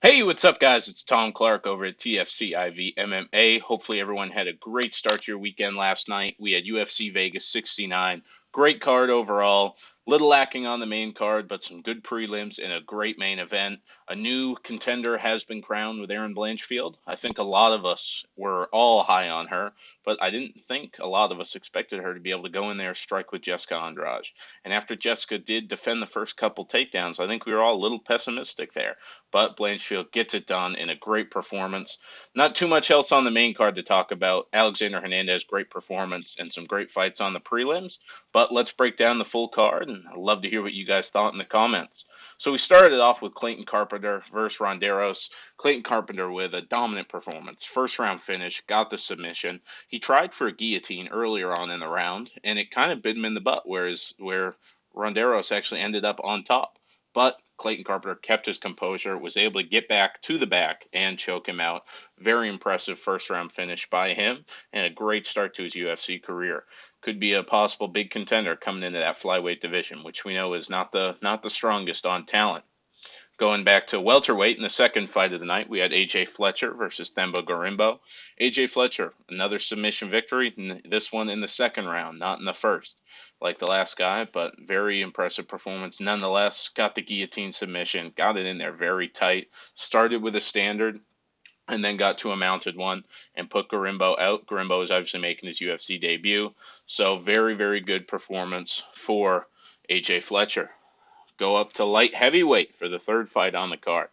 Hey, what's up, guys? It's Tom Clark over at TFC IV MMA. Hopefully, everyone had a great start to your weekend last night. We had UFC Vegas 69. Great card overall. Little lacking on the main card, but some good prelims and a great main event. A new contender has been crowned with Erin Blanchfield. I think a lot of us were all high on her, but I didn't think a lot of us expected her to be able to go in there, strike with Jessica Andrade. And after Jessica did defend the first couple takedowns, I think we were all a little pessimistic there. But Blanchfield gets it done in a great performance. Not too much else on the main card to talk about. Alexander Hernandez, great performance and some great fights on the prelims. But let's break down the full card, and I'd love to hear what you guys thought in the comments. So we started off with Clayton Carpenter versus Ronderos. Clayton Carpenter with a dominant performance. First round finish, got the submission. He tried for a guillotine earlier on in the round, and it kind of bit him in the butt, where Ronderos actually ended up on top. But Clayton Carpenter kept his composure, was able to get back to the back and choke him out. Very impressive first round finish by him and a great start to his UFC career. Could be a possible big contender coming into that flyweight division, which we know is not the strongest on talent. Going back to welterweight in the second fight of the night, we had A.J. Fletcher versus Themba Gorimbo. A.J. Fletcher, another submission victory, this one in the second round, not in the first, like the last guy, but very impressive performance nonetheless. Got the guillotine submission, got it in there very tight, started with a standard, and then got to a mounted one and put Gorimbo out. Gorimbo is obviously making his UFC debut, so very, very good performance for A.J. Fletcher. Go up to light heavyweight for the third fight on the card.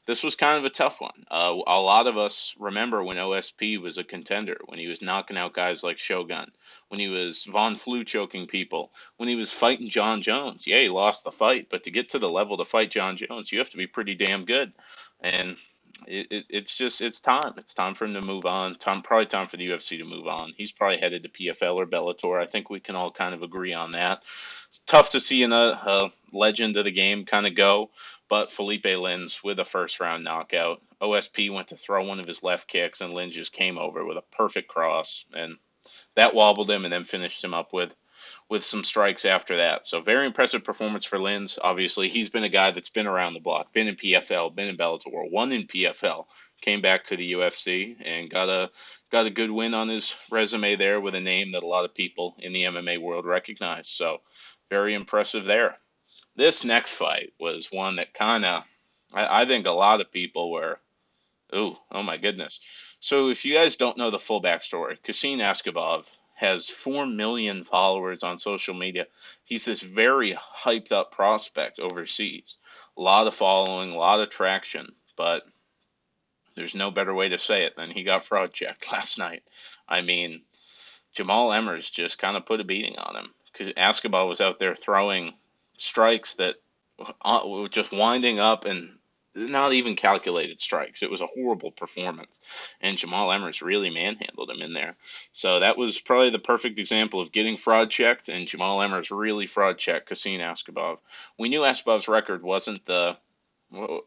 This was kind of a tough one. A lot of us remember when OSP was a contender, when he was knocking out guys like Shogun, when he was Von Flue choking people, when he was fighting John Jones. Yeah, he lost the fight, but to get to the level to fight John Jones, you have to be pretty damn good. And it's time. It's time for him to move on. Probably time for the UFC to move on. He's probably headed to PFL or Bellator. I think we can all kind of agree on that. It's tough to see a legend of the game kind of go, but Felipe Lins with a first round knockout. OSP went to throw one of his left kicks, and Lins just came over with a perfect cross, and that wobbled him and then finished him up with some strikes after that. So very impressive performance for Lins. Obviously, he's been a guy that's been around the block, been in PFL, been in Bellator, won in PFL, came back to the UFC and got a good win on his resume there with a name that a lot of people in the MMA world recognize. So very impressive there. This next fight was one that kind of, I think a lot of people were, ooh, oh my goodness. So if you guys don't know the full backstory, Kassim Askabov has 4 million followers on social media. He's this very hyped up prospect overseas. A lot of following, a lot of traction, but there's no better way to say it than he got fraud checked last night. I mean, Jamal Emmers just kind of put a beating on him because Askabov was out there throwing strikes that were just winding up and not even calculated strikes. It was a horrible performance, and Jamal Emmers really manhandled him in there. So that was probably the perfect example of getting fraud checked, and Jamal Emmers really fraud checked Kassim Askabov. We knew Askabov's record wasn't the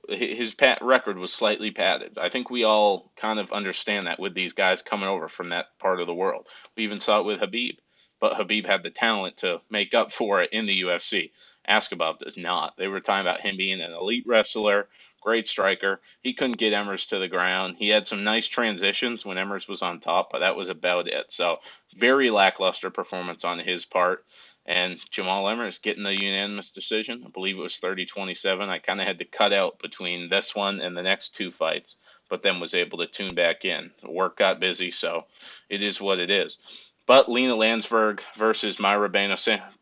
his record was slightly padded. I think we all kind of understand that with these guys coming over from that part of the world. We even saw it with Habib, but Habib had the talent to make up for it in the UFC. Askabov does not. They were talking about him being an elite wrestler, great striker. He couldn't get Emmers to the ground. He had some nice transitions when Emmers was on top, but that was about it. So very lackluster performance on his part. And Jamal Emmers getting the unanimous decision. I believe it was 30-27. I kind of had to cut out between this one and the next two fights, but then was able to tune back in. The work got busy, so it is what it is. But Lena Landsberg versus Mayra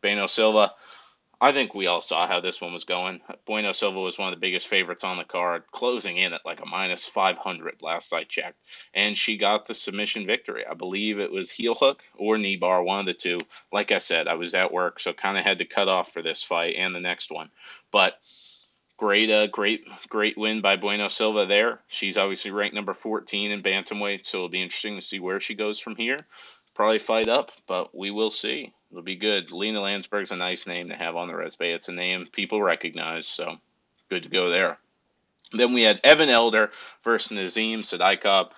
Bueno Silva. I think we all saw how this one was going. Bueno Silva was one of the biggest favorites on the card, closing in at like a minus 500 last I checked. And she got the submission victory. I believe it was heel hook or knee bar, one of the two. Like I said, I was at work, so kind of had to cut off for this fight and the next one. But great win by Bueno Silva there. She's obviously ranked number 14 in bantamweight, so it'll be interesting to see where she goes from here. Probably fight up, but we will see. It'll be good. Lena Landsberg's a nice name to have on the resume. It's a name people recognize, so good to go there. Then we had Evan Elder versus Nazim Sadikov.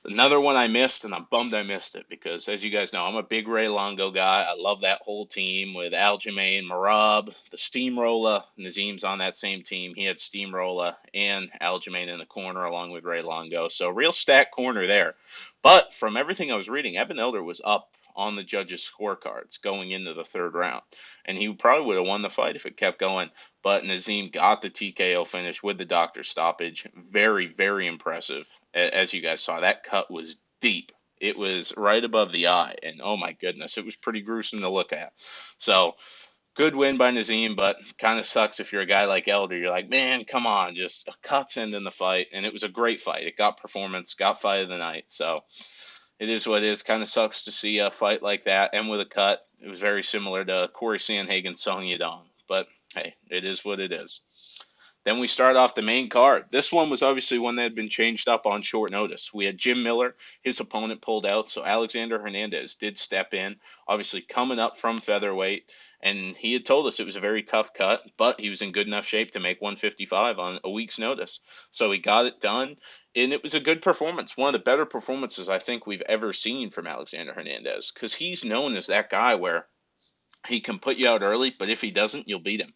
Another one I missed, and I'm bummed I missed it because, as you guys know, I'm a big Ray Longo guy. I love that whole team with Aljamain, Marab, the Steamroller. Nazim's on that same team. He had Steamroller and Aljamain in the corner along with Ray Longo. So real stacked corner there. But from everything I was reading, Evan Elder was up on the judges' scorecards going into the third round. And he probably would have won the fight if it kept going. But Nazim got the TKO finish with the doctor stoppage. Very, very impressive. As you guys saw, that cut was deep. It was right above the eye, and oh my goodness, it was pretty gruesome to look at. So, good win by Nazim, but kind of sucks if you're a guy like Elder. You're like, man, come on, just a cut's ending the fight, and it was a great fight. It got performance, got fight of the night, so it is what it is. Kind of sucks to see a fight like that end with a cut. It was very similar to Corey Sandhagen, Song Yadong, but hey, it is what it is. Then we start off the main card. This one was obviously one that had been changed up on short notice. We had Jim Miller, his opponent pulled out, so Alexander Hernandez did step in, obviously coming up from featherweight, and he had told us it was a very tough cut, but he was in good enough shape to make 155 on a week's notice. So he got it done, and it was a good performance. One of the better performances I think we've ever seen from Alexander Hernandez, because he's known as that guy where he can put you out early, but if he doesn't, you'll beat him.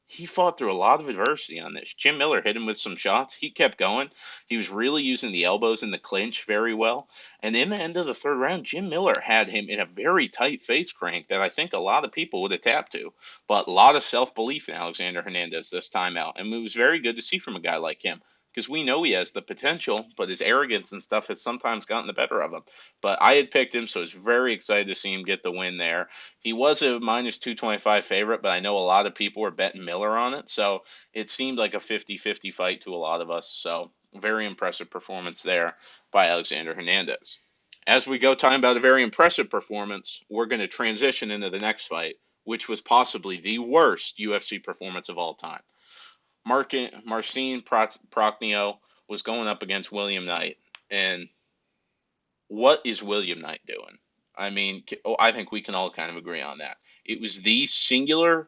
He fought through a lot of adversity on this. Jim Miller hit him with some shots. He kept going. He was really using the elbows in the clinch very well. And in the end of the third round, Jim Miller had him in a very tight face crank that I think a lot of people would have tapped to. But a lot of self-belief in Alexander Hernandez this time out. And it was very good to see from a guy like him. Because we know he has the potential, but his arrogance and stuff has sometimes gotten the better of him. But I had picked him, so I was very excited to see him get the win there. He was a minus 225 favorite, but I know a lot of people were betting Miller on it, so it seemed like a 50-50 fight to a lot of us. So very impressive performance there by Alexander Hernandez. As we go talking about a very impressive performance, we're going to transition into the next fight, which was possibly the worst UFC performance of all time. Marcin Prachnio was going up against William Knight, and what is William Knight doing? I mean, I think we can all kind of agree on that. It was the singular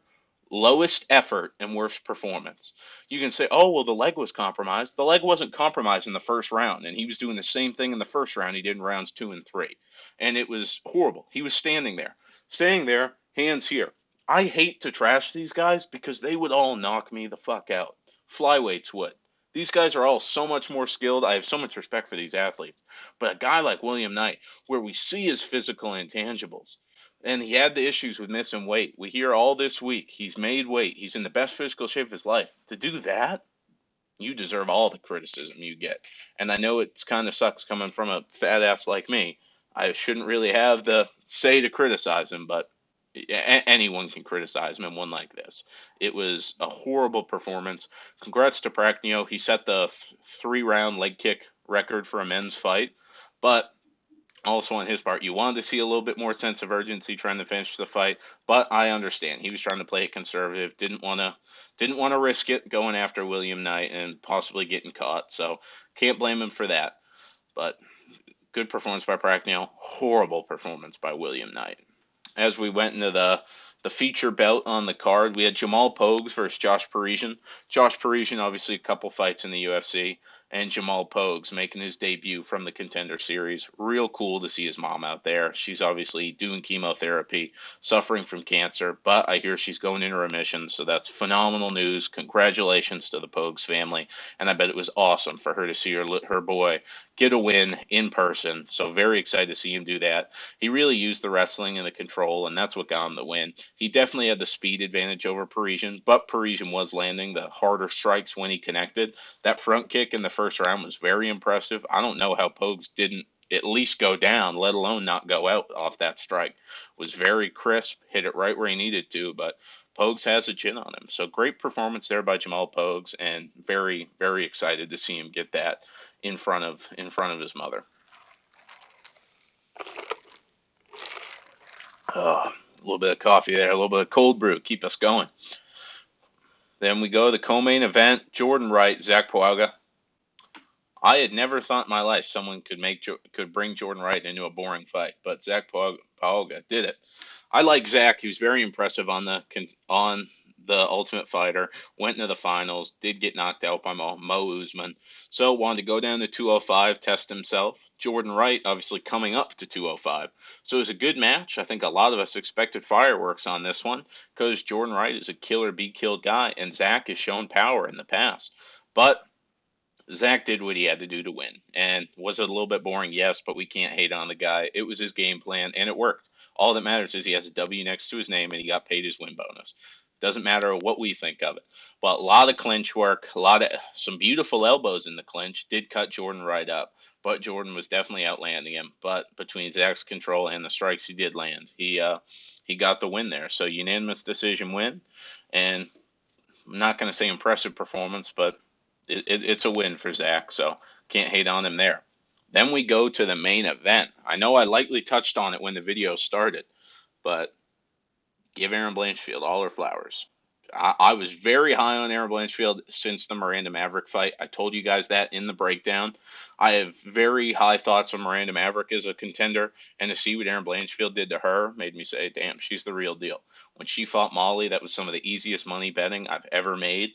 lowest effort and worst performance. You can say, oh, well, the leg was compromised. The leg wasn't compromised in the first round, and he was doing the same thing in the first round he did in rounds 2 and 3. And it was horrible. He was standing there, hands here. I hate to trash these guys because they would all knock me the fuck out. Flyweights would. These guys are all so much more skilled. I have so much respect for these athletes. But a guy like William Knight, where we see his physical intangibles, and he had the issues with missing weight. We hear all this week he's made weight. He's in the best physical shape of his life. To do that, you deserve all the criticism you get. And I know it kind of sucks coming from a fat ass like me. I shouldn't really have the say to criticize him, but anyone can criticize him in one like this. It was a horrible performance. Congrats to Prachnio. He set the 3-round leg kick record for a men's fight. But also on his part, you wanted to see a little bit more sense of urgency trying to finish the fight. But I understand. He was trying to play it conservative. Didn't want to risk it going after William Knight and possibly getting caught. So can't blame him for that. But good performance by Prachnio. Horrible performance by William Knight. As we went into the feature bout on the card, we had Jamal Pogues versus Josh Parisian. Josh Parisian, obviously a couple fights in the UFC, and Jamal Pogues making his debut from the Contender Series. Real cool to see his mom out there. She's obviously doing chemotherapy, suffering from cancer, but I hear she's going into remission, so that's phenomenal news. Congratulations to the Pogues family, and I bet it was awesome for her to see her boy get a win in person, so very excited to see him do that. He really used the wrestling and the control, and that's what got him the win. He definitely had the speed advantage over Parisian, but Parisian was landing the harder strikes when he connected. That front kick in the first round was very impressive. I don't know how Pogues didn't at least go down, let alone not go out off that strike. It was very crisp, hit it right where he needed to, but Pogues has a chin on him. So great performance there by Jamal Pogues, and very, very excited to see him get that in front of his mother. Oh, a little bit of coffee there, a little bit of cold brew, keep us going. Then we go to the co-main event, Jordan Wright, Zach Pauga. I had never thought in my life someone could bring Jordan Wright into a boring fight, but Zach Pauga did it. I like Zach. He was very impressive on the Ultimate Fighter, went into the finals, did get knocked out by Mo Usman, so wanted to go down to 205, test himself. Jordan Wright obviously coming up to 205. So it was a good match. I think a lot of us expected fireworks on this one because Jordan Wright is a killer be killed guy, and Zach has shown power in the past. But Zach did what he had to do to win. And was it a little bit boring? Yes, but we can't hate on the guy. It was his game plan, and it worked. All that matters is he has a W next to his name, and he got paid his win bonus. Doesn't matter what we think of it. But a lot of clinch work, some beautiful elbows in the clinch did cut Jordan right up. But Jordan was definitely outlanding him. But between Zach's control and the strikes he did land, he got the win there. So unanimous decision win, and I'm not going to say impressive performance, but it's a win for Zach, so can't hate on him there. Then we go to the main event. I know I lightly touched on it when the video started, but give Erin Blanchfield all her flowers. I was very high on Erin Blanchfield since the Miranda Maverick fight. I told you guys that in the breakdown. I have very high thoughts on Miranda Maverick as a contender, and to see what Erin Blanchfield did to her made me say, damn, she's the real deal. When she fought Molly, that was some of the easiest money betting I've ever made.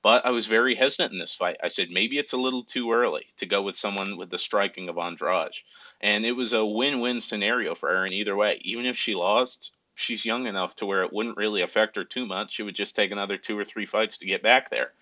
But I was very hesitant in this fight. I said maybe it's a little too early to go with someone with the striking of Andrade. And it was a win-win scenario for Erin either way. Even if she lost, she's young enough to where it wouldn't really affect her too much. It would just take another 2 or 3 fights to get back there.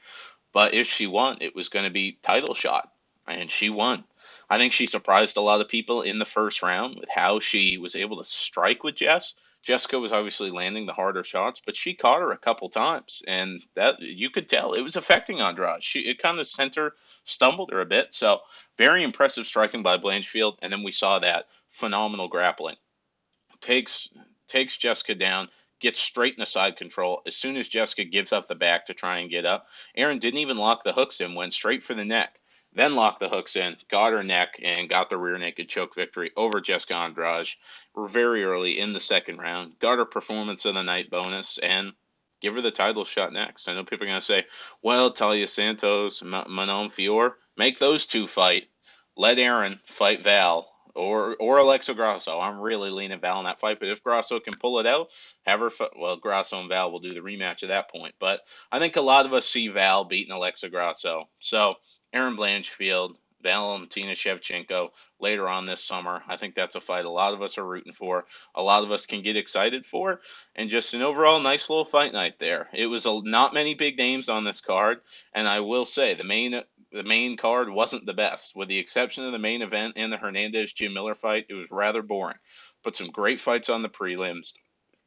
But if she won, it was going to be title shot, and she won. I think she surprised a lot of people in the first round with how she was able to strike with Jess. Jessica was obviously landing the harder shots, but she caught her a couple times, and that you could tell it was affecting Andrade. It kind of sent her, stumbled her a bit. So very impressive striking by Blanchfield, and then we saw that phenomenal grappling. Takes takes Jessica down, gets straight in the side control. As soon as Jessica gives up the back to try and get up, Erin didn't even lock the hooks in, went straight for the neck. Then locked the hooks in, got her neck, and got the rear naked choke victory over Jessica Andrade. We're very early in the second round. Got her performance of the night bonus, and give her the title shot next. I know people are going to say, well, Talia Santos, Manon Fior, make those two fight. Let Erin fight Val or Alexa Grasso. I'm really leaning Val in that fight, but if Grasso can pull it out, have her well, Grasso and Val will do the rematch at that point. But I think a lot of us see Val beating Alexa Grasso. So Erin Blanchfield, Valentina Shevchenko later on this summer. I think that's a fight a lot of us are rooting for. A lot of us can get excited for, and just an overall nice little fight night there. It was not many big names on this card, and I will say the main card wasn't the best. With the exception of the main event and the Hernandez-Jim Miller fight, it was rather boring. But some great fights on the prelims,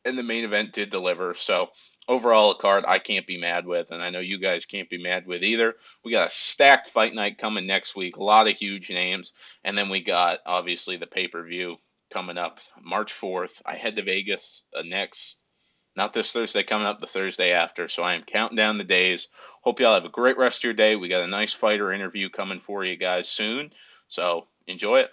and the main event did deliver. So overall, a card I can't be mad with, and I know you guys can't be mad with either. We got a stacked fight night coming next week, a lot of huge names, and then we got, obviously, the pay-per-view coming up March 4th. I head to Vegas not this Thursday, coming up the Thursday after. So I am counting down the days. Hope y'all have a great rest of your day. We got a nice fighter interview coming for you guys soon. So enjoy it.